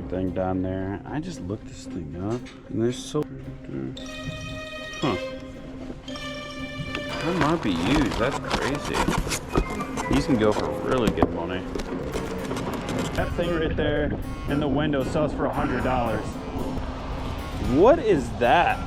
everything down there. I just looked this thing up, and there's so... Huh. That might be used. That's crazy. These can go for really good money. That thing right there in the window sells for $100. What is that?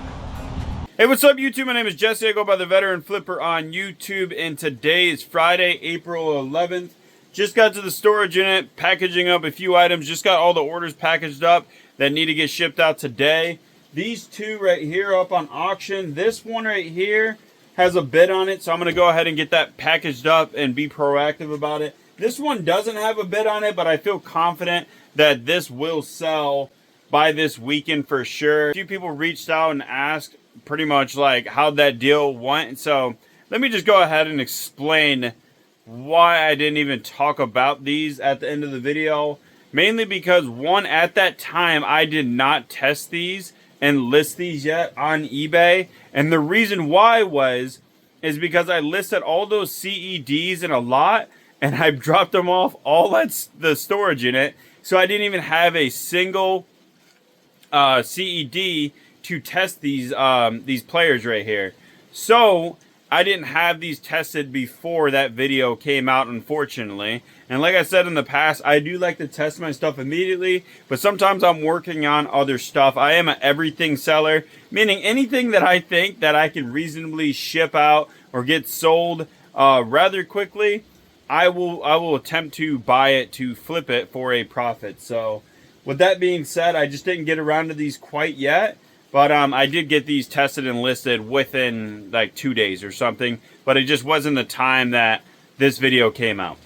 Hey, what's up, YouTube? My name is Jesse. I go by the Veteran Flipper on YouTube, and today is Friday, April 11th. Just got to the storage unit, packaging up a few items. Just got all the orders packaged up that need to get shipped out today. These two right here up on auction. This one right here has a bid on it, so I'm going to go ahead and get that packaged up and be proactive about it. This one doesn't have a bid on it, but I feel confident that this will sell by this weekend for sure. A few people reached out and asked pretty much like how that deal went. So let me just go ahead and explain why I didn't even talk about these at the end of the video. Mainly because, one, at that time I did not test these and list these yet on eBay. And the reason why is because I listed all those CEDs in a lot and I dropped them off all at the storage unit. So I didn't even have a single CED to test these players right here. So I didn't have these tested before that video came out, unfortunately. And like I said in the past, I do like to test my stuff immediately, but sometimes I'm working on other stuff. I am an everything seller, meaning anything that I think that I can reasonably ship out or get sold rather quickly, I will attempt to buy it to flip it for a profit. So with that being said, I just didn't get around to these quite yet. But I did get these tested and listed within like 2 days or something. But it just wasn't the time that this video came out.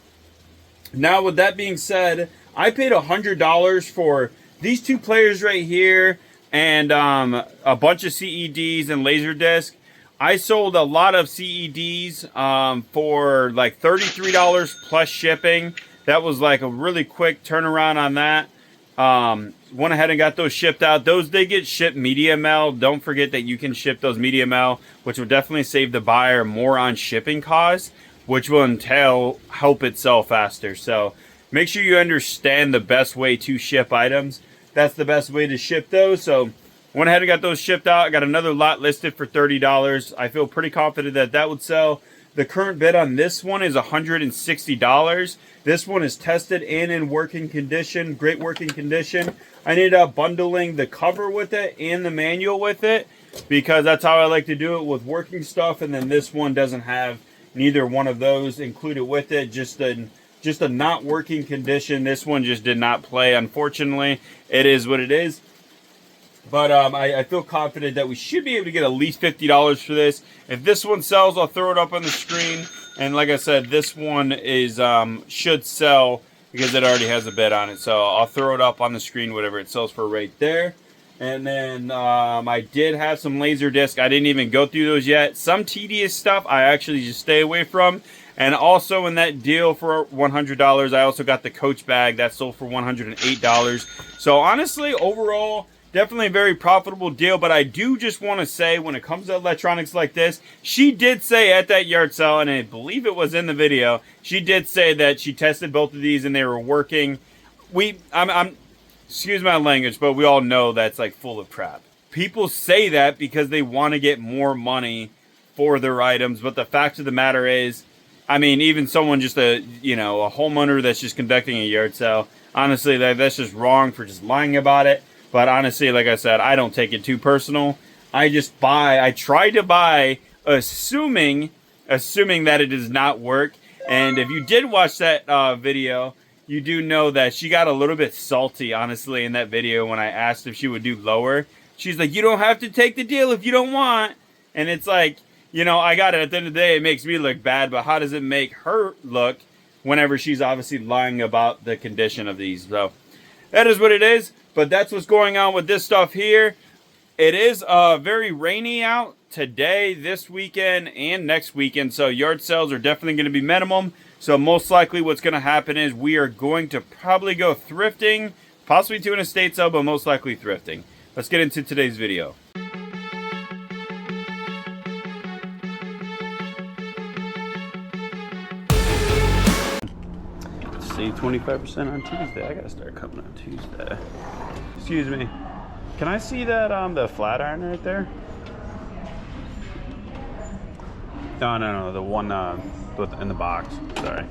Now, with that being said, I paid $100 for these two players right here and a bunch of CEDs and Laserdisc. I sold a lot of CEDs for like $33 plus shipping. That was like a really quick turnaround on that. Went ahead and got those shipped out. Those did get shipped media mail. Don't forget that you can ship those media mail, which will definitely save the buyer more on shipping costs, which will entail help it sell faster. So make sure you understand the best way to ship items. That's the best way to ship those. So went ahead and got those shipped out. I got another lot listed for $30. I feel pretty confident that that would sell. The current bid on this one is $160. This one is tested and in working condition, great working condition. I ended up bundling the cover with it and the manual with it because that's how I like to do it with working stuff. And then this one doesn't have neither one of those included with it. Just a not working condition. This one just did not play, unfortunately. It is what it is. But I feel confident that we should be able to get at least $50 for this. If this one sells, I'll throw it up on the screen. And like I said, this one is should sell because it already has a bid on it. So I'll throw it up on the screen, whatever it sells for right there. And then I did have some Laserdisc. I didn't even go through those yet. Some tedious stuff I actually just stay away from. And also in that deal for $100, I also got the Coach bag that sold for $108. So honestly, overall, definitely a very profitable deal, but I do just want to say when it comes to electronics like this, she did say at that yard sale, and I believe it was in the video, she did say that she tested both of these and they were working. Excuse my language, but we all know that's like full of crap. People say that because they want to get more money for their items, but the fact of the matter is, I mean, even someone just a homeowner that's just conducting a yard sale, honestly, that's just wrong for just lying about it. But honestly, like I said, I don't take it too personal. I just buy. I try to buy, assuming that it does not work. And if you did watch that video, you do know that she got a little bit salty, honestly, in that video when I asked if she would do lower. She's like, you don't have to take the deal if you don't want. And it's like, I got it. At the end of the day, it makes me look bad. But how does it make her look whenever she's obviously lying about the condition of these? So that is what it is. But that's what's going on with this stuff here. It is very rainy out today, this weekend, and next weekend. So yard sales are definitely going to be minimum. So most likely what's going to happen is we are going to probably go thrifting, possibly to an estate sale, but most likely thrifting. Let's get into today's video. Save 25% on Tuesday. I gotta start coming on Tuesday. Excuse me. Can I see that the flat iron right there? No, the one in the box. Sorry.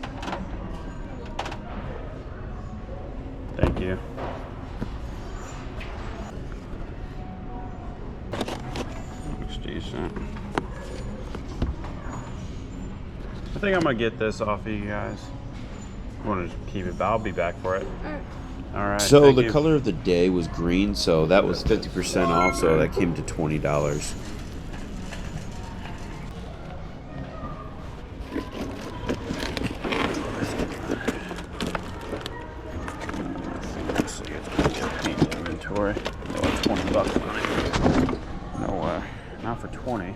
Thank you. Looks decent. I think I'm gonna get this off of you guys. I want to keep it, but I'll be back for it. All right. So the color of the day was green, so that was 50% off, so that came to $20. Inventory. Oh, 20 bucks on it. No way. Not for 20.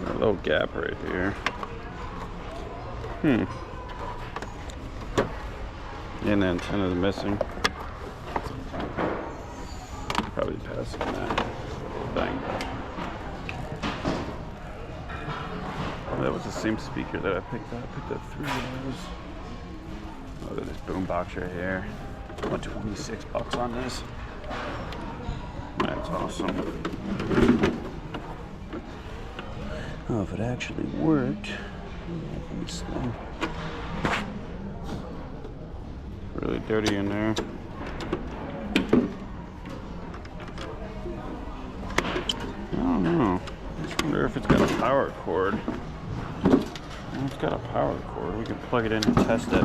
A little gap right here. And the antenna's missing. Probably passing that thing. Oh, that was the same speaker that I picked up. I picked up 3 of those. Look at this boom box right here. I went 26 bucks on this. That's awesome. Oh, if it actually worked. Open this thing. Really dirty in there. I don't know. I just wonder if it's got a power cord. Well, it's got a power cord. We can plug it in and test it.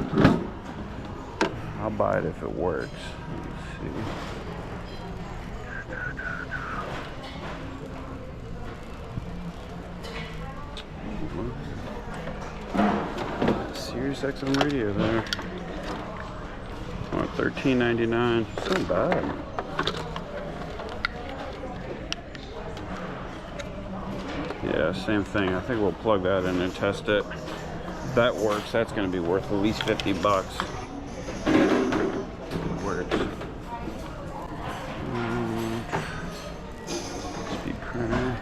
I'll buy it if it works. Let's see. Sirius XM radio there. Oh, $13.99. It's not bad. Yeah, same thing. I think we'll plug that in and test it. If that works, that's going to be worth at least 50 bucks. It works. Speed printer.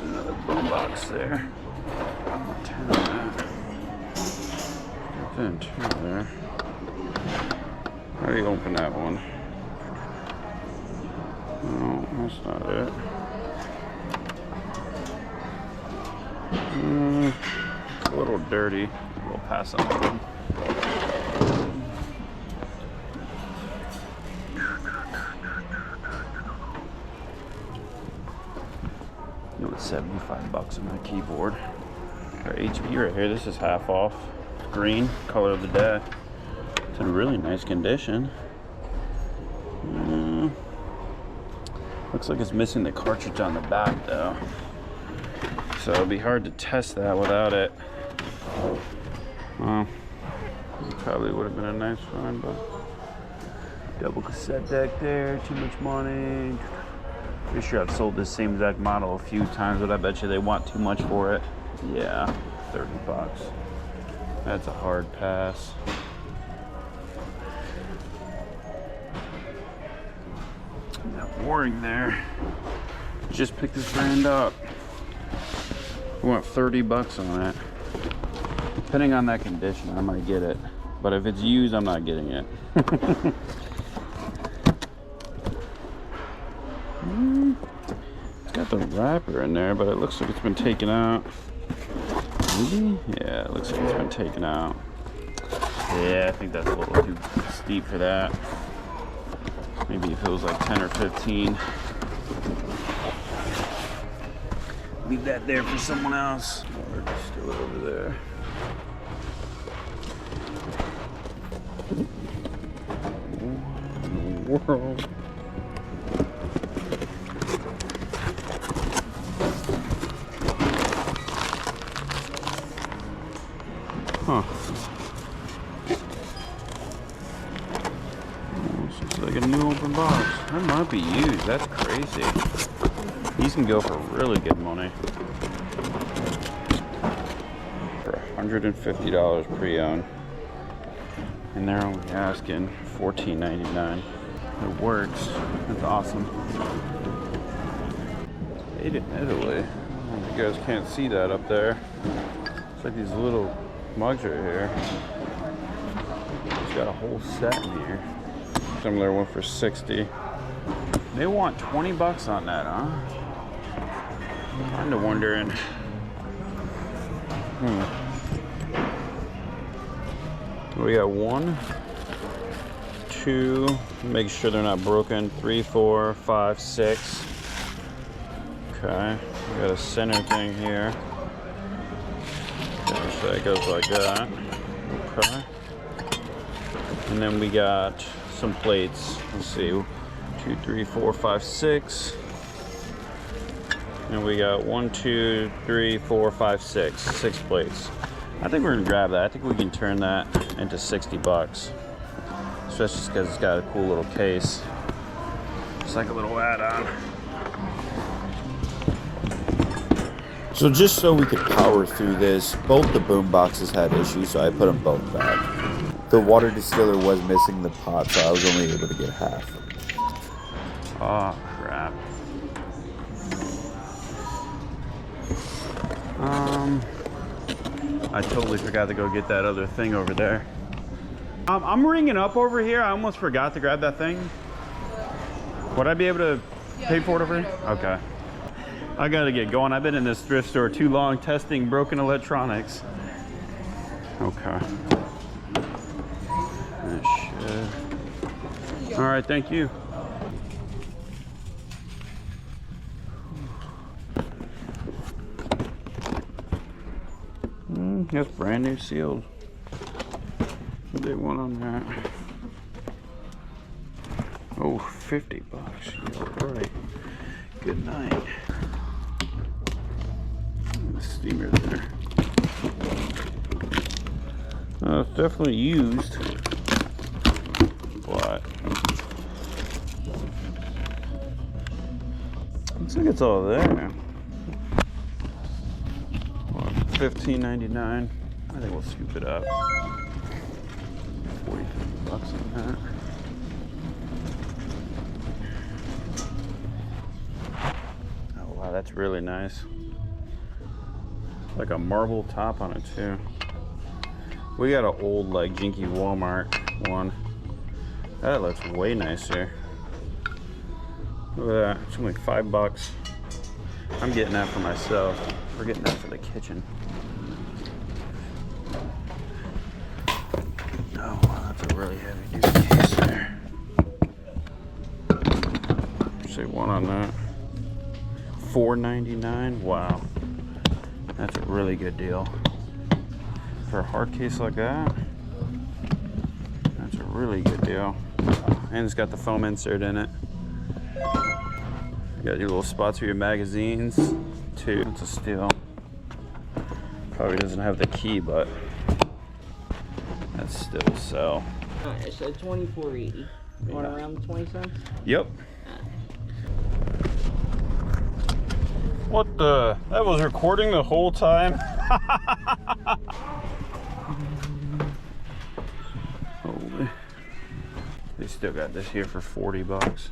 Another boom box there. 10 of that. Then 2 there. How do you open that one? No, that's not it. It's a little dirty. We'll pass on that one. It was 75 bucks on my keyboard. Our HP right here, this is half off. Green, color of the day. It's in really nice condition. Looks like it's missing the cartridge on the back though. So it'd be hard to test that without it. Well, probably would have been a nice find, but double cassette deck there, too much money. Pretty sure I've sold this same exact model a few times, but I bet you they want too much for it. Yeah, 30 bucks. That's a hard pass. That Waring there. Just picked this brand up. We want 30 bucks on it. Depending on that condition, I might get it. But if it's used, I'm not getting it. It's got the wrapper in there, but it looks like it's been taken out. Maybe? Yeah, it looks like it's been taken out. Yeah, I think that's a little too steep for that. Maybe if it was like 10 or 15. Leave that there for someone else. Or just do it over there. What in the world? Huh. This looks like a new open box. That might be used. That's crazy. These can go for really good money. For $150 pre-owned. And they're only asking $14.99. It works. That's awesome. Made in Italy. You guys can't see that up there. It's like these little mugs right here. It's got a whole set in here. Similar one for 60. They want 20 bucks on that, huh? Kinda wondering. We got 1, 2, make sure they're not broken. 3, 4, 5, 6. Okay, we got a center thing here. Okay, so that goes like that. Okay. And then we got some plates. Let's see, 2, 3, 4, 5, 6. And we got 1, 2, 3, 4, 5, 6. 6 plates. I think we're gonna grab that. I think we can turn that into 60 bucks. Especially because it's got a cool little case. It's like a little add-on. So just so we could power through this, both the boom boxes had issues, so I put them both back. The water distiller was missing the pot, so I was only able to get half. Oh, crap. I totally forgot to go get that other thing over there. I'm ringing up over here. I almost forgot to grab that thing. Would I be able to pay for it over here? Okay. I gotta get going. I've been in this thrift store too long testing broken electronics. Okay. That should. All right, thank you. That's brand new sealed. What they want on that? Oh, 50 bucks. All right. Good night. The steamer there. It's definitely used, but looks like it's all there. $15.99. I think we'll scoop it up. 40 bucks on that. Oh wow, that's really nice. Like a marble top on it too. We got an old like jinky Walmart one. That looks way nicer. Look at that. It's only $5. I'm getting that for myself. We're getting that for the kitchen. Oh wow, that's a really heavy duty case there. Say one on that. $4.99. Wow. That's a really good deal. For a hard case like that, that's a really good deal. And it's got the foam insert in it. You got your little spots for your magazines, too. It's a steal. Probably doesn't have the key, but that's still sell. Alright, so $24.80. You want around the 20 cents? Yep. What the? That was recording the whole time? Holy. They still got this here for 40 bucks.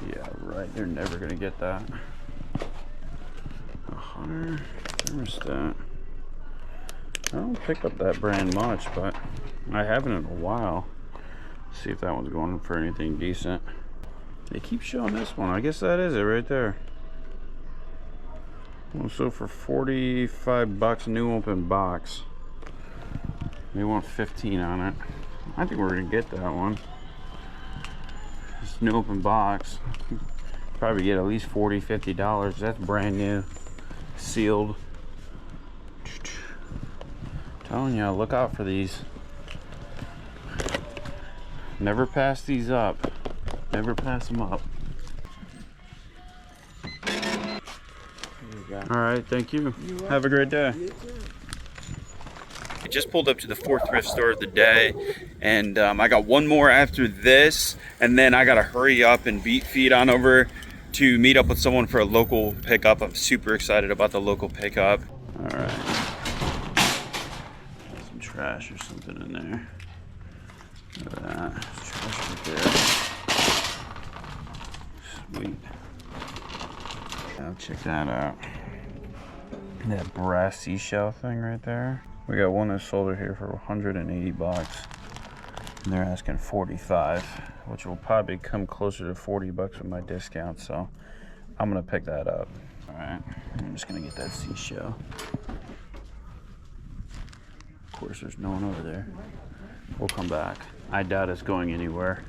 Yeah, right. They're never gonna get that. 100 thermostat. I don't pick up that brand much, but I haven't in a while. See if that one's going for anything decent. They keep showing this one. I guess that is it right there. So for 45 bucks, new open box. They want 15 on it. I think we're gonna get that one. It's new open box. Probably get at least $40, $50. That's brand new, sealed. Telling you, look out for these. Never pass these up. Never pass them up. All right, thank you. Have a great day. I just pulled up to the fourth thrift store of the day, and I got one more after this, and then I gotta hurry up and beat feet on over to meet up with someone for a local pickup. I'm super excited about the local pickup. All right, some trash or something in there. Look at that. Treasure there. Sweet. Now check that out. That brass seashell thing right there. We got one that's sold here for 180 bucks. And they're asking 45, which will probably come closer to 40 bucks with my discount, so I'm gonna pick that up. All right, I'm just gonna get that seashell. Of course, there's no one over there. We'll come back. I doubt it's going anywhere.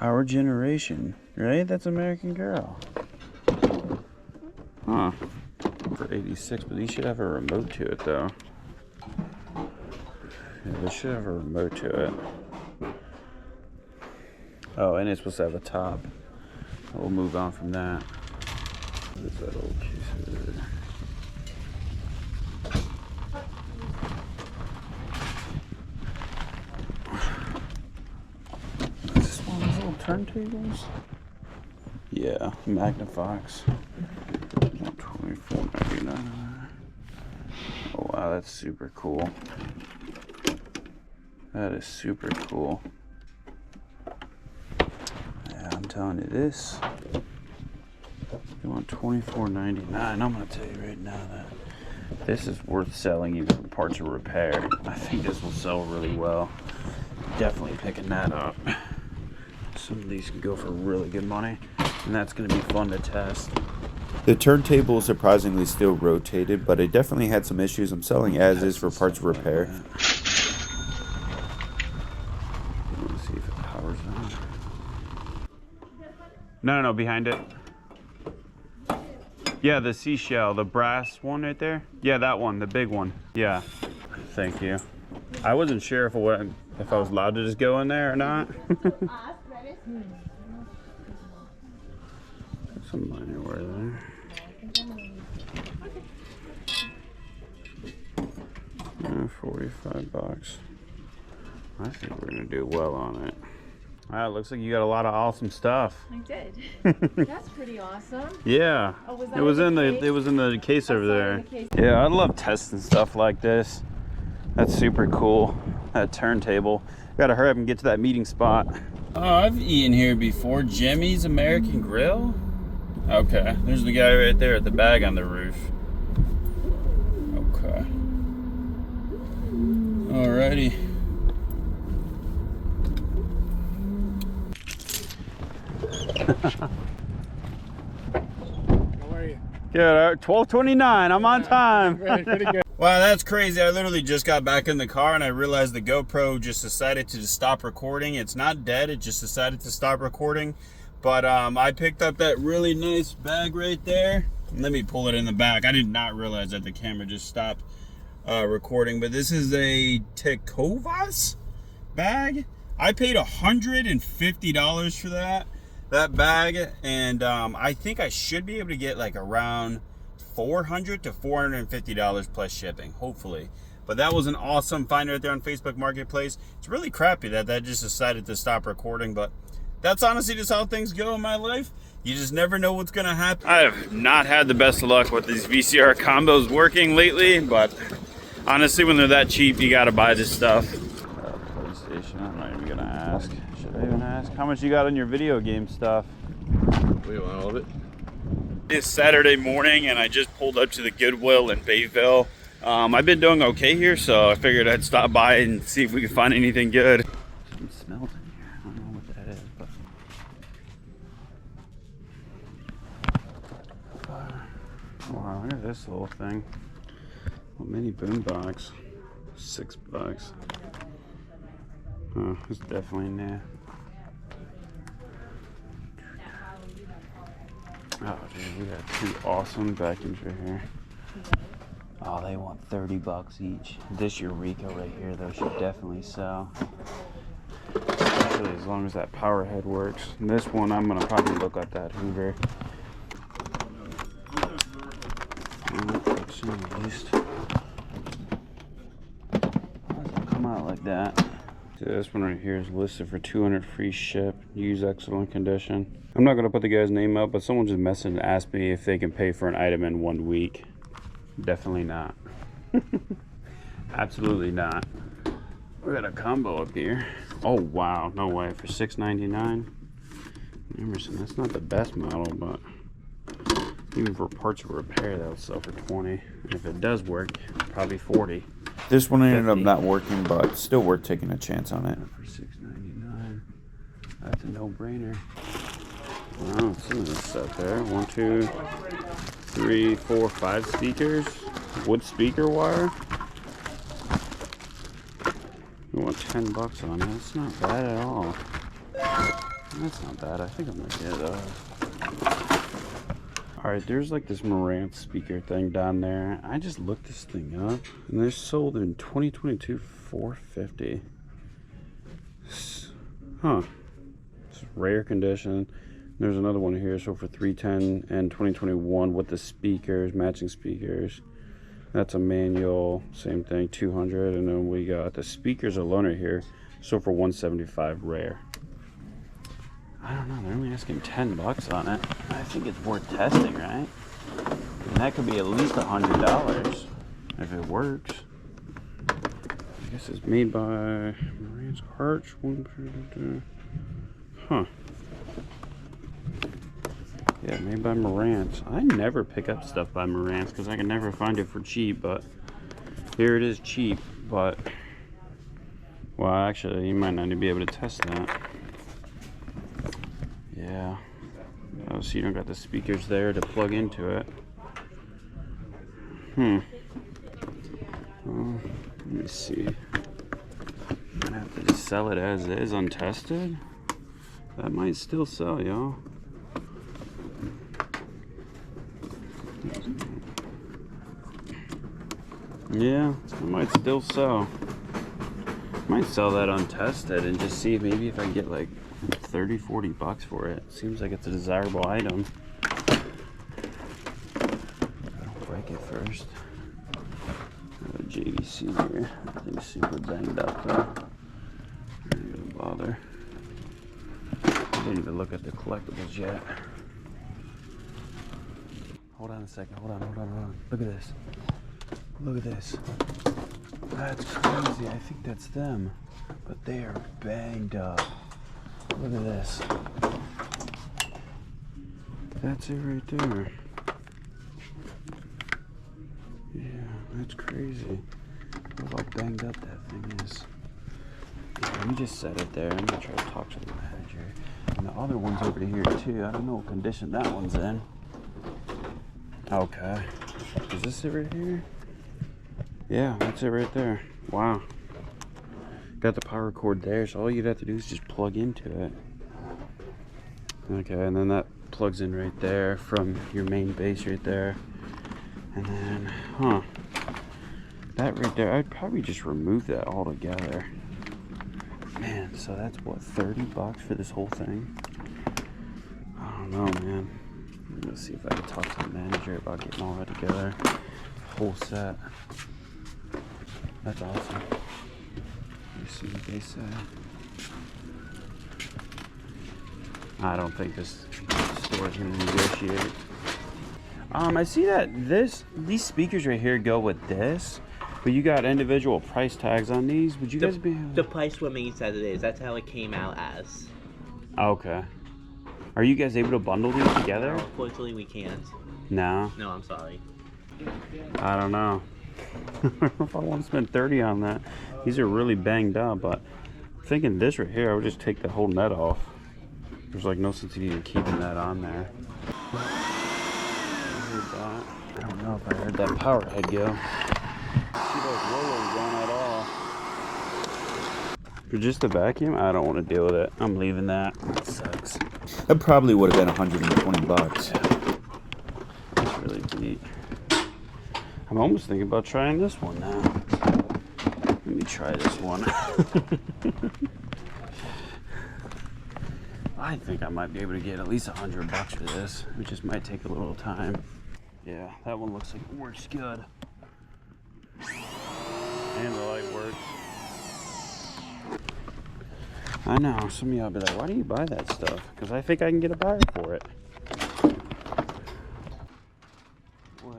Our generation, right? That's American Girl. Huh. For 86, but these should have a remote to it, though. Yeah, they should have a remote to it. Oh, and it's supposed to have a top. We'll move on from that. What is that old case over there? Turntables? Yeah, Magnifox. $24.99. Oh wow, that's super cool. That is super cool. Yeah, I'm telling you this. You want $24.99? I'm gonna tell you right now that this is worth selling even for parts of repair. I think this will sell really well. Definitely picking that up. Some of these can go for really good money, and that's going to be fun to test. The turntable is surprisingly still rotated, but it definitely had some issues. I'm selling as is for parts of repair. Let's see if it powers on. No, behind it. Yeah, the seashell, the brass one right there. Yeah, that one, the big one. Yeah, thank you. I wasn't sure if I was allowed to just go in there or not. Some minor wear there. 45 bucks. I think we're gonna do well on it. Wow, it looks like you got a lot of awesome stuff. I did. That's pretty awesome. Yeah. Oh, was that it was in case? the case over there. The case. Yeah, I love testing stuff like this. That's super cool. That turntable. Gotta hurry up and get to that meeting spot. Oh, I've eaten here before. Jimmy's American Grill? Okay, there's the guy right there at the bag on the roof. Okay. Alrighty. How are you? Good, 12:29, I'm on time. Pretty good. Wow, that's crazy. I literally just got back in the car and I realized the GoPro just decided to stop recording. It's not dead, it just decided to stop recording. But I picked up that really nice bag right there. Let me pull it in the back. I did not realize that the camera just stopped recording. But this is a Tecovas bag. I paid $150 for that bag. And I think I should be able to get like around $400 to $450 plus shipping, hopefully. But that was an awesome find right there on Facebook Marketplace. It's really crappy that just decided to stop recording, but that's honestly just how things go in my life. You just never know what's gonna happen. I have not had the best of luck with these VCR combos working lately, but honestly, when they're that cheap, you gotta buy this stuff. PlayStation, I'm not even gonna ask. Should I even ask? How much you got on your video game stuff? We want all of it. It's Saturday morning and I just pulled up to the Goodwill in Bayville. I've been doing okay here, so I figured I'd stop by and see if we could find anything good. Some smells in here. I don't know what that is, but wow, look at this little thing. A mini boombox. $6. Oh, it's definitely new. Oh, dude, we got two awesome vacuums right here. Oh, they want 30 bucks each. This Eureka right here, though, should definitely sell. Especially as long as that power head works. And this one, I'm gonna probably look at that Hoover. Why does it come out like that? This one right here is listed for $200 free ship. Use excellent condition. I'm not gonna put the guy's name up, but someone just messaged and asked me if they can pay for an item in 1 week. Definitely not. Absolutely not. We got a combo up here. Oh wow, no way, for $6.99. Emerson, that's not the best model, but even for parts of repair, that'll sell for 20. And if it does work, probably 40. This one ended 50. up not working, but still worth taking a chance on it. For $6.99. That's a no-brainer. Wow, some of this stuff there. 1, 2, 3, 4, 5 speakers. Wood speaker wire. You want $10 on it? That's not bad at all. That's not bad. I think I'm gonna get Alright, there's like this Marantz speaker thing down there. I just looked this thing up, and they're sold in 2022 $450. Huh. It's rare condition. There's another one here, so for $310 and 2021 with the speakers, matching speakers. That's a manual, same thing, $200, and then we got the speakers alone right here, so for $175 rare. I don't know, they're only asking $10 on it. I think it's worth testing, right? And that could be at least $100 if it works. I guess it's made by Marantz Arch. Huh. Yeah, made by Marantz. I never pick up stuff by Marantz because I can never find it for cheap, but here it is cheap, but well, actually, you might not be able to test that. Yeah. Oh, so you don't got the speakers there to plug into it. Well, let me see. I have to just sell it as is, untested. That might still sell, y'all. Yeah, it might still sell. Might sell that untested and just see maybe if I can get like $30-40 for it. Seems like it's a desirable item. Don't break it first. Got a JVC here. That thing's super banged up though. I'm not gonna bother. I didn't even look at the collectibles yet. Hold on a second. Hold on. Look at this. Look at this. That's crazy. I think that's them. But they are banged up. Look at this. That's it right there. Yeah, that's crazy. Look how banged up that thing is. Yeah, let me just set it there. I'm gonna try to talk to the manager. And the other one's over here too. I don't know what condition that one's in. Okay. Is this it right here? Yeah, that's it right there. Wow. Got the power cord there, so all you'd have to do is just plug into it. Okay, and then that plugs in right there from your main base right there. And then, that right there, I'd probably just remove that altogether. Man, so that's what, $30 for this whole thing? I don't know, man. I'm gonna see if I can talk to the manager about getting all that together. Whole set. That's awesome. Let me see what they say. I don't think this store is gonna negotiate. I see that these speakers right here go with this, but you got individual price tags on these. Would you guys be the price remains as it is? That's how it came out as. Okay. Are you guys able to bundle these together? No, unfortunately, we can't. No. No, I'm sorry. I don't know. I don't know if I want to spend 30 on that. These are really banged up, but I'm thinking this right here, I would just take the whole net off. There's like no sense in even keeping that on there. I don't know if I heard that power head go. See those rollers on at all. For just the vacuum, I don't want to deal with it. I'm leaving that. That sucks. That probably would have been $120. It's really deep. I'm almost thinking about trying this one now. Let me try this one. I think I might be able to get at least $100 for this. It just might take a little time. Yeah, that one looks like it works good. And the light works. I know, some of y'all be like, why do you buy that stuff? Because I think I can get a buyer for it. Boy.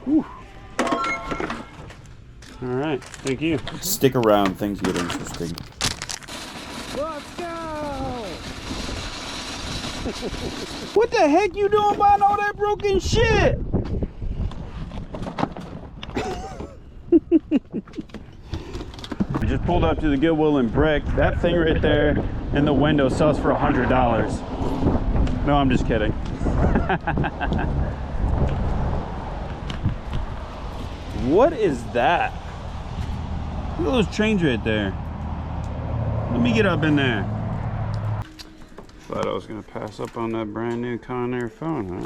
Whew. All right, thank you. Stick around, things get interesting. Let's go! What the heck you doing buying all that broken shit? We just pulled up to the Goodwill and Brick. That thing right there in the window sells for $100. No, I'm just kidding. What is that? Look at those trains right there. Let me get up in there. Thought I was gonna pass up on that brand new Conair phone, huh?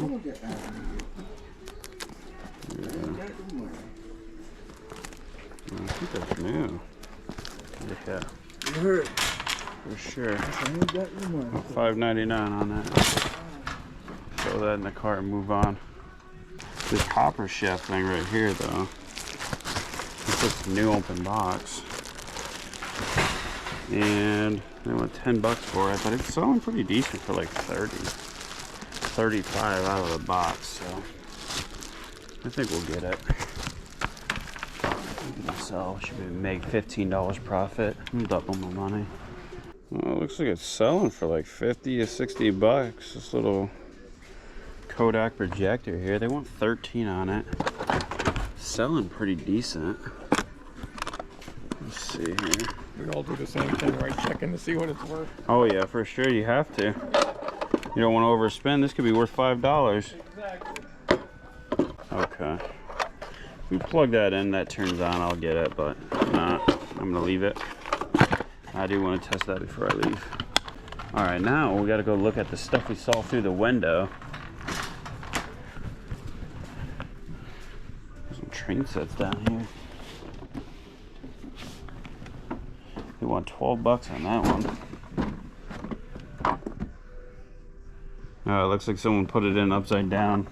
Yeah. I think that's new. Yeah. For sure. $5.99 on that. Throw that in the car and move on. This hopper chef thing right here, though. It's just a new open box. And they want $10 for it, but it's selling pretty decent for like 30, 35 out of the box, so I think we'll get it. So should we make $15 profit? I'm double my money. Well, it looks like it's selling for like 50 to 60 bucks. This little Kodak projector here. They want 13 on it. Selling pretty decent. Let's see here. We all do the same thing, right? Checking to see what it's worth. Oh yeah, for sure you have to. You don't want to overspend. This could be worth $5. Exactly. Okay. If we plug that in, that turns on, I'll get it, but I'm gonna leave it. I do want to test that before I leave. All right, now we gotta go look at the stuff we saw through the window. There's some train sets down here. They want $12 on that one. It looks like someone put it in upside down.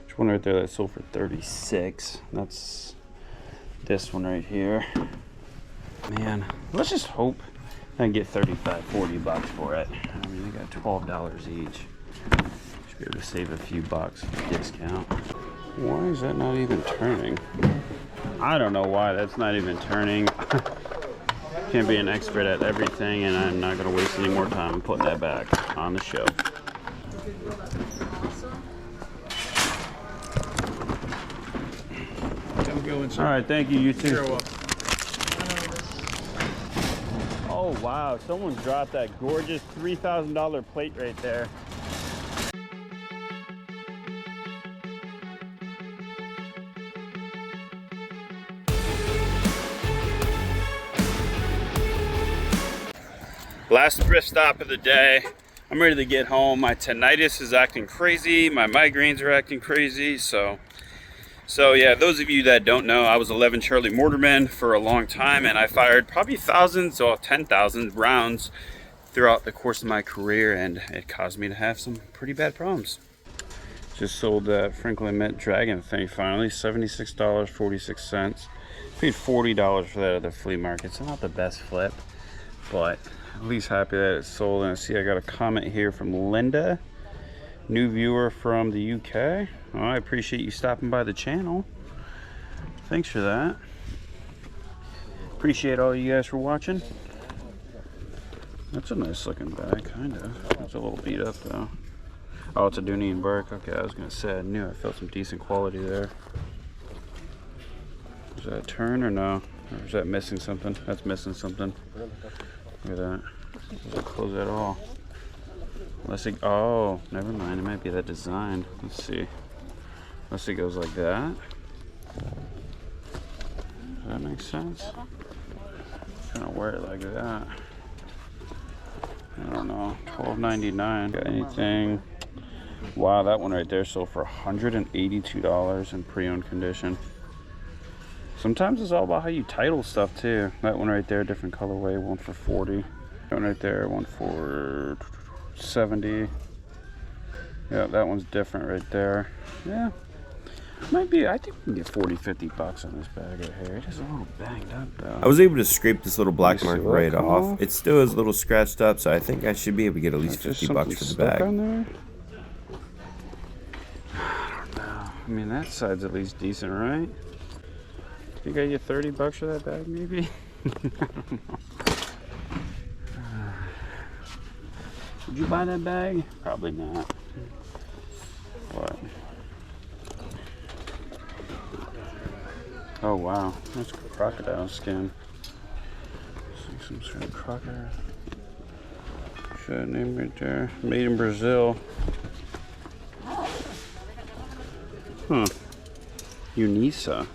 There's one right there that sold for 36. That's this one right here. Man, let's just hope I can get 35, 40 bucks for it. I mean, they got $12 each. Should be able to save a few bucks with discount. Why is that not even turning? I don't know why that's not even turning. Can't be an expert at everything, and I'm not going to waste any more time putting that back on the shelf. All right, thank you. You too. Oh wow, someone dropped that gorgeous $3,000 plate right there. Last thrift stop of the day. I'm ready to get home. My tinnitus is acting crazy. My migraines are acting crazy. So yeah, those of you that don't know, I was 11 Charlie Mortarman for a long time, and I fired probably thousands or 10,000 rounds throughout the course of my career, and it caused me to have some pretty bad problems. Just sold that Franklin Mint Dragon thing finally, $76.46. Paid $40 for that at the flea market. So not the best flip, but at least happy that it's sold. And I see I got a comment here from Linda, new viewer from the UK. Well, I appreciate you stopping by the channel. Thanks for that. Appreciate all you guys for watching. That's a nice looking bag, kind of. It's a little beat up though. Oh, it's a Dooney and Burke. Okay, I was gonna say I knew I felt some decent quality there. Is that a turn or no? Or is that missing something? That's missing something. Look at that. Doesn't close at all. Unless it, oh, never mind. It might be that design. Let's see. Unless it goes like that. Does that make sense? I'm trying to wear it like that. I don't know. $12.99. Got anything? Wow, that one right there sold for $182 in pre-owned condition. Sometimes it's all about how you title stuff too. That one right there, different colorway, one for 40. That one right there, one for 70. Yeah, that one's different right there. Yeah. Might be, I think we can get 40, 50 bucks on this bag right here. It is a little banged up though. I was able to scrape this little black You see mark that right come off. off? It still is a little scratched up, so I think I should be able to get at least Just 50 bucks something for the stuck bag. on there? I don't know. I mean, that side's at least decent, right? Think I get 30 bucks for that bag, maybe? I don't know. Would you buy that bag? Probably not. What? Oh wow, that's crocodile skin. See some sort of crocodile. Should have name right there. Made in Brazil. Unisa.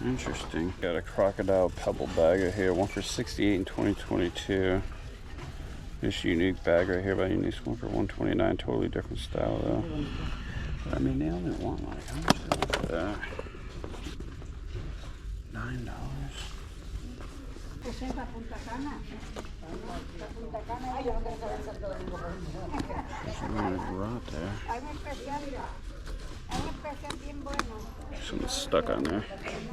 Interesting. Got a crocodile pebble bag right here. One for $68 in 2022. This unique bag right here by Unisa. One for $129. Totally different style though. But I mean, they only want like, how much is that for that? $9. Rot there. Something stuck on there.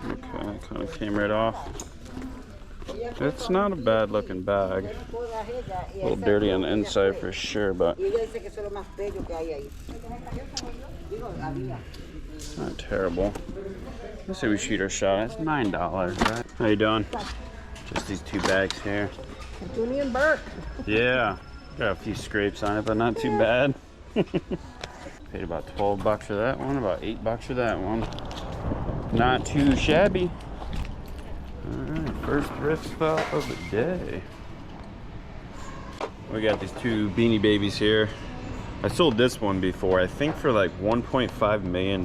Okay, kind of came right off. It's not a bad looking bag. A little dirty on the inside for sure, but not terrible. Let's say we shoot our shot. It's $9, right? How you doing? Just these two bags here. Julie and Burke. Yeah, got a few scrapes on it, but not too bad. Paid about 12 bucks for that one, about 8 bucks for that one. Not too shabby. Alright, first thrift stop of the day. We got these two Beanie Babies here. I sold this one before, I think for like $1.5 million,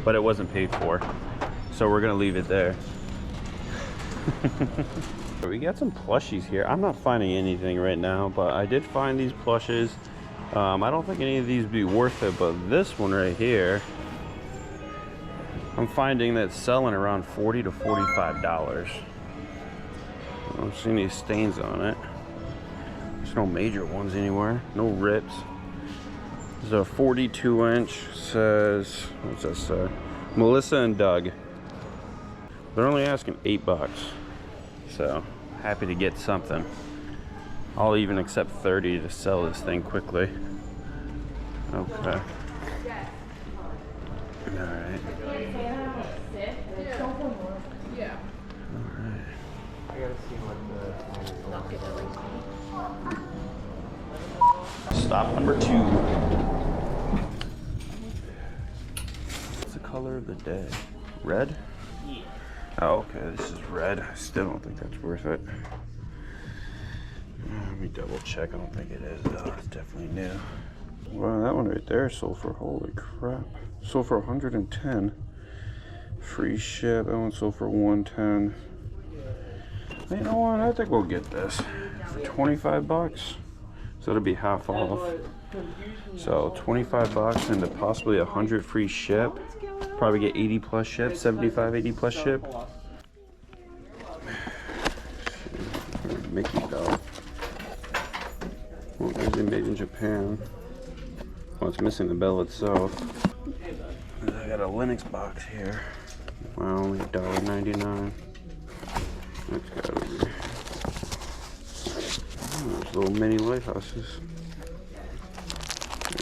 but it wasn't paid for. So we're gonna leave it there. We got some plushies here. I'm not finding anything right now, but I did find these plushes. I don't think any of these would be worth it, but this one right here, I'm finding that it's selling around $40 to $45. I don't see any stains on it. There's no major ones anywhere, no rips. There's a 42 inch, says, what's that say? Melissa and Doug. They're only asking 8 bucks. So, happy to get something. I'll even accept 30 to sell this thing quickly. Okay. Alright. Alright. Stop number 2. What's the color of the day? Red? Oh, okay, this is red. I still don't think that's worth it. Let me double check. I don't think it is though. It's definitely new. Wow, that one right there sold for, holy crap. Sold for 110. Free ship. That one sold for 110. You know what? I think we'll get this for 25 bucks. So it'll be half off. So 25 bucks and possibly 100 free ship. Probably get 80 plus ship, 75, 80 plus ship. Mickey belt. Well, is it made in Japan? Well, it's missing the bell itself. I got a Linux box here. Wow, only $1.99. That's gotta be. Oh, there's little mini lighthouses.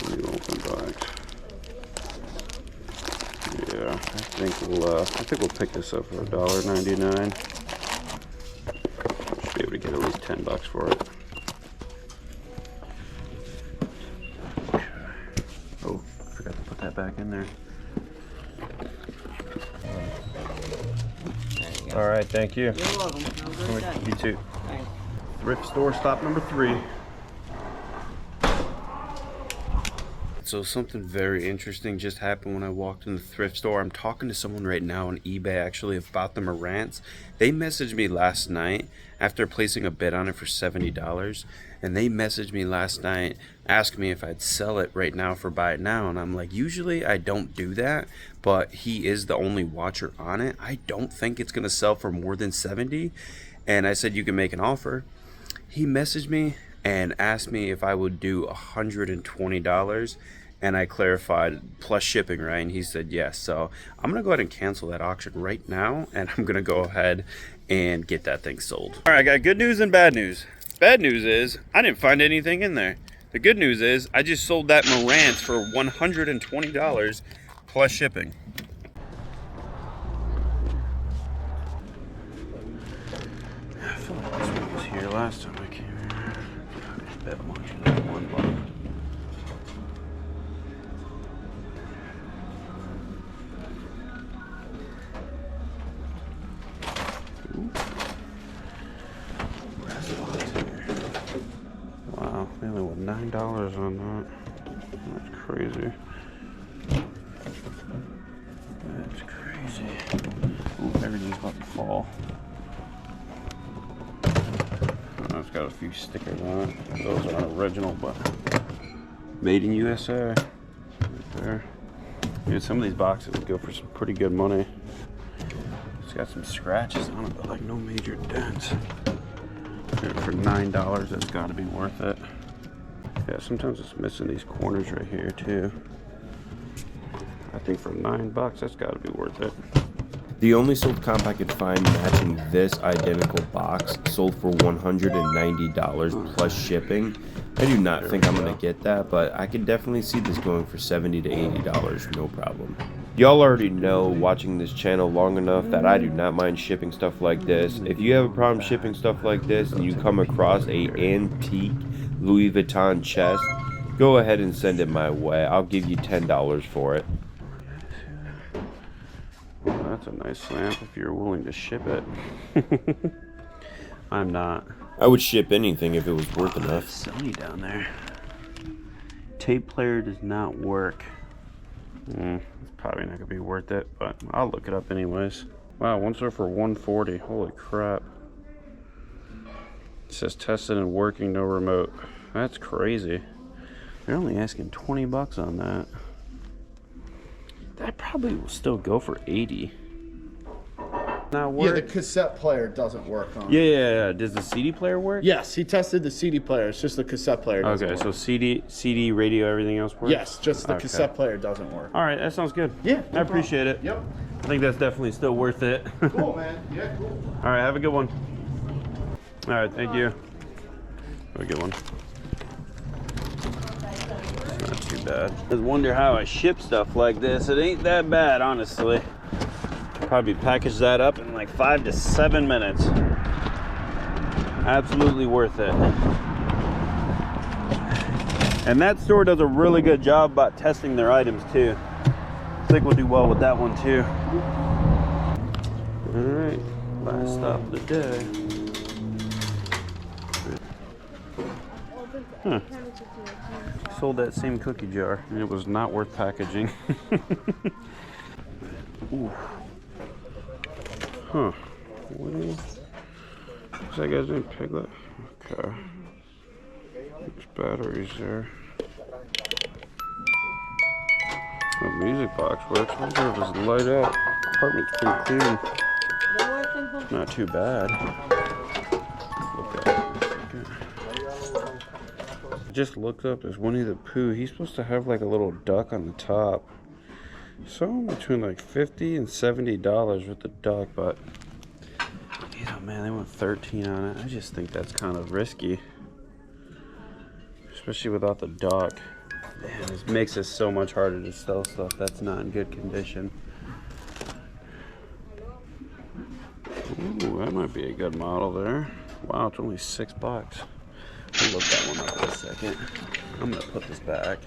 Let me open box. Yeah, I think we'll pick this up for $1.99. Should be able to get at least 10 bucks for it. Okay. Oh, forgot to put that back in there. All right, thank you. You're welcome. Have a good day. You too. Thanks. Thrift store stop number 3. So something very interesting just happened when I walked in the thrift store. I'm talking to someone right now on eBay actually about the Marantz. They messaged me last night after placing a bid on it for $70. And they messaged me last night asking me if I'd sell it right now for buy it now. And I'm like, usually I don't do that, but he is the only watcher on it. I don't think it's gonna sell for more than 70. And I said, you can make an offer. He messaged me and asked me if I would do $120. And I clarified plus shipping, right? And he said yes. So I'm gonna go ahead and cancel that auction right now, and I'm gonna go ahead and get that thing sold. All right, I got good news and bad news. Bad news is I didn't find anything in there. The good news is I just sold that Marantz for $120 plus shipping. I feel like this one was here last time I came here. I bet much of that one bug. Wow, they only went $9 on that. That's crazy. That's crazy. Ooh, everything's about to fall. Oh, it's got a few stickers on it. Those aren't original, but made in USA. Right there. Dude, some of these boxes go for some pretty good money. It's got some scratches on it, but like no major dents. For $9, that's got to be worth it. Yeah, sometimes it's missing these corners right here too. I think for $9, that's got to be worth it. The only sold comp I could find matching this identical box sold for $190 plus shipping. I do not think I'm going to get that, but I can definitely see this going for $70 to $80, no problem. Y'all already know, watching this channel long enough, that I do not mind shipping stuff like this. If you have a problem shipping stuff like this and you come across a antique Louis Vuitton chest, go ahead and send it my way. I'll give you $10 for it. Well, that's a nice lamp if you're willing to ship it. I'm not. I would ship anything if it was worth enough. Sony down there. Tape player does not work. It's probably not gonna be worth it, but I'll look it up anyways. Wow, one sold for $140. Holy crap. It says tested and working, no remote. That's crazy. They're only asking $20 on that. That probably will still go for $80. Not work. Yeah, the cassette player doesn't work on. Yeah. Does the CD player work? Yes, he tested the CD player. It's just the cassette player doesn't Okay, work. so CD, radio, everything else works? Yes, just the cassette player doesn't work. All right, that sounds good. Yeah, I appreciate it. Yep. I think that's definitely still worth it. Cool, man. Yeah, cool. All right, have a good one. All right, thank you. Have a good one. It's not too bad. I just wonder how I ship stuff like this. It ain't that bad, honestly. Probably package that up in like 5 to 7 minutes. Absolutely worth it. And that store does a really good job about testing their items too. I think we'll do well with that one too. All right, last stop of the day. Huh. Sold that same cookie jar and it was not worth packaging. Ooh. Huh. What is that guy's name? Piglet? Okay. There's batteries there. The music box works. I wonder if it's light up. Apartment's pretty clean. Not too bad. Look at it. Just looked up. There's Winnie the Pooh. He's supposed to have like a little duck on the top. Somewhere between like $50 and $70 with the duck, but oh man, they went 13 on it. I just think that's kind of risky, especially without the duck. Man, this makes it so much harder to sell stuff that's not in good condition. Ooh, that might be a good model there. Wow, it's only $6. I'll look that one up in a second. I'm gonna put this back.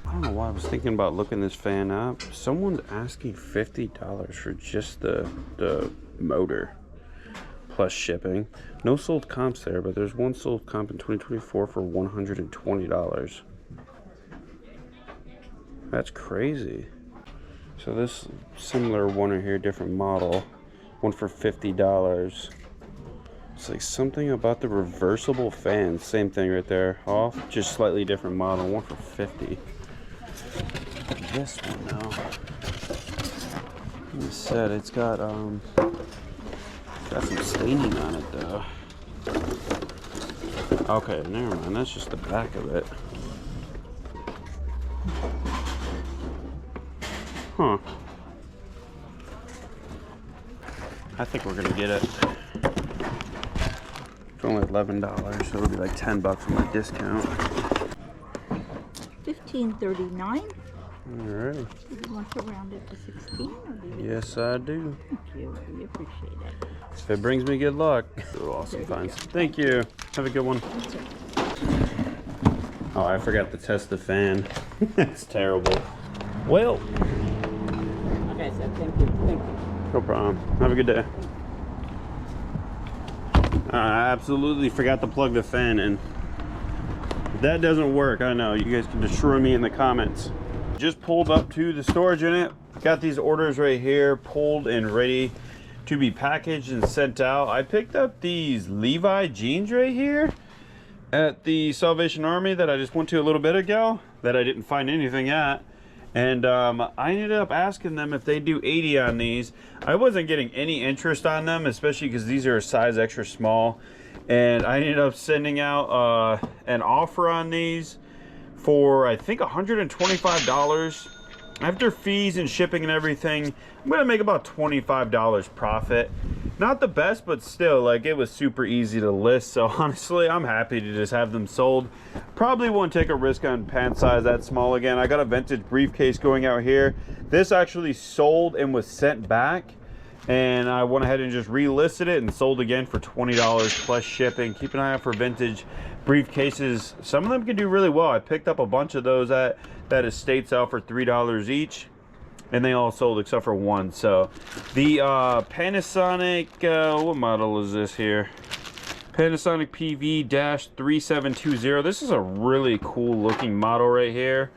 I don't know why I was thinking about looking this fan up. Someone's asking $50 for just the motor plus shipping. No sold comps there, but there's one sold comp in 2024 for $120. That's crazy. So this similar one right here, different model, one for $50. It's like something about the reversible fan. Same thing right there. Off, just slightly different model. One for $50. This one though, like I said, it's got some staining on it though. Okay, never mind. That's just the back of it. Huh. I think we're gonna get it. It's only $11, so it'll be like 10 bucks on my discount. $15.39. Alright. Do you want to round it to 16? Or do you Yes, I do. Thank you. We appreciate it. If it brings me good luck. Awesome finds. Thank you. Have a good one. Oh, I forgot to test the fan. That's terrible. Well. Okay, so thank you. Thank you. No problem. Have a good day. I absolutely forgot to plug the fan in. If that doesn't work, I know. You guys can destroy me in the comments. Just pulled up to the storage unit. Got these orders right here, pulled and ready to be packaged and sent out. I picked up these Levi jeans right here at the Salvation Army that I just went to a little bit ago that I didn't find anything at. And I ended up asking them if they do 80 on these. I wasn't getting any interest on them, especially because these are a size extra small. And I ended up sending out an offer on these for, I think, $125. After fees and shipping and everything, I'm gonna make about $25 profit. Not the best, but still, like, it was super easy to list. So honestly, I'm happy to just have them sold. Probably won't take a risk on pant size that small again. I got a vintage briefcase going out here. This actually sold and was sent back, and I went ahead and just relisted it and sold again for $20 plus shipping. Keep an eye out for vintage briefcases. Some of them can do really well. I picked up a bunch of those at that estate sale for $3 each, and they all sold except for one. So the Panasonic, what model is this here? Panasonic PV-3720. This is a really cool looking model right here.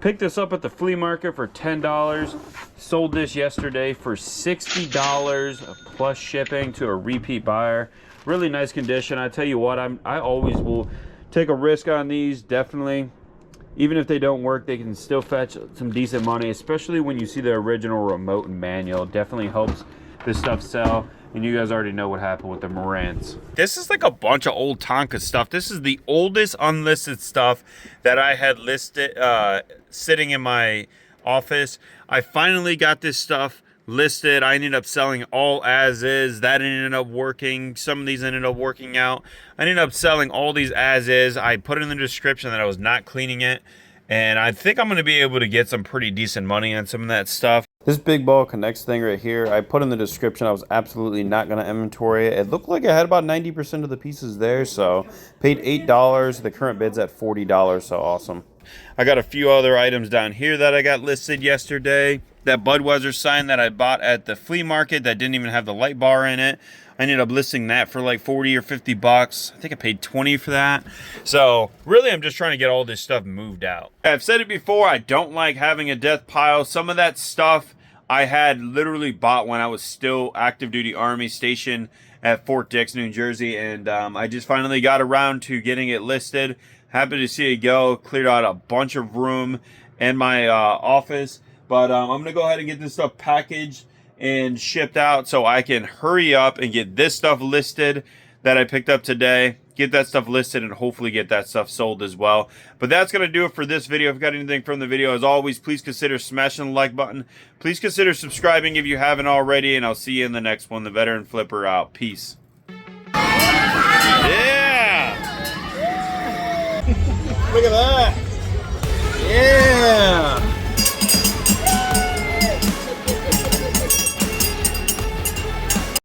Picked this up at the flea market for $10. Sold this yesterday for $60 plus shipping to a repeat buyer. Really nice condition. I tell you what, I always will take a risk on these, definitely. Even if they don't work, they can still fetch some decent money, especially when you see the original remote and manual. Definitely helps this stuff sell. And you guys already know what happened with the Marantz. This is like a bunch of old Tonka stuff. This is the oldest unlisted stuff that I had listed, sitting in my office. I finally got this stuff listed. I ended up selling all as is. That ended up working. Some of these ended up working out. I ended up selling all these as is. I put in the description that I was not cleaning it, and I think I'm going to be able to get some pretty decent money on some of that stuff. This big ball connects thing right here, I put in the description I was absolutely not going to inventory it. It looked like I had about 90% of the pieces there, so paid $8. The current bid's at $40, so awesome. I got a few other items down here that I got listed yesterday. That Budweiser sign that I bought at the flea market that didn't even have the light bar in it. I ended up listing that for like 40 or 50 bucks. I think I paid 20 for that. So really, I'm just trying to get all this stuff moved out. I've said it before, I don't like having a death pile. Some of that stuff I had literally bought when I was still active duty Army stationed at Fort Dix, New Jersey. And I just finally got around to getting it listed. Happy to see it go. Cleared out a bunch of room in my office. But I'm going to go ahead and get this stuff packaged and shipped out so I can hurry up and get this stuff listed that I picked up today. Get that stuff listed and hopefully get that stuff sold as well. But that's going to do it for this video. If you got anything from the video, as always, please consider smashing the like button. Please consider subscribing if you haven't already. And I'll see you in the next one. The Veteran Flipper out. Peace. Yeah! Look at that.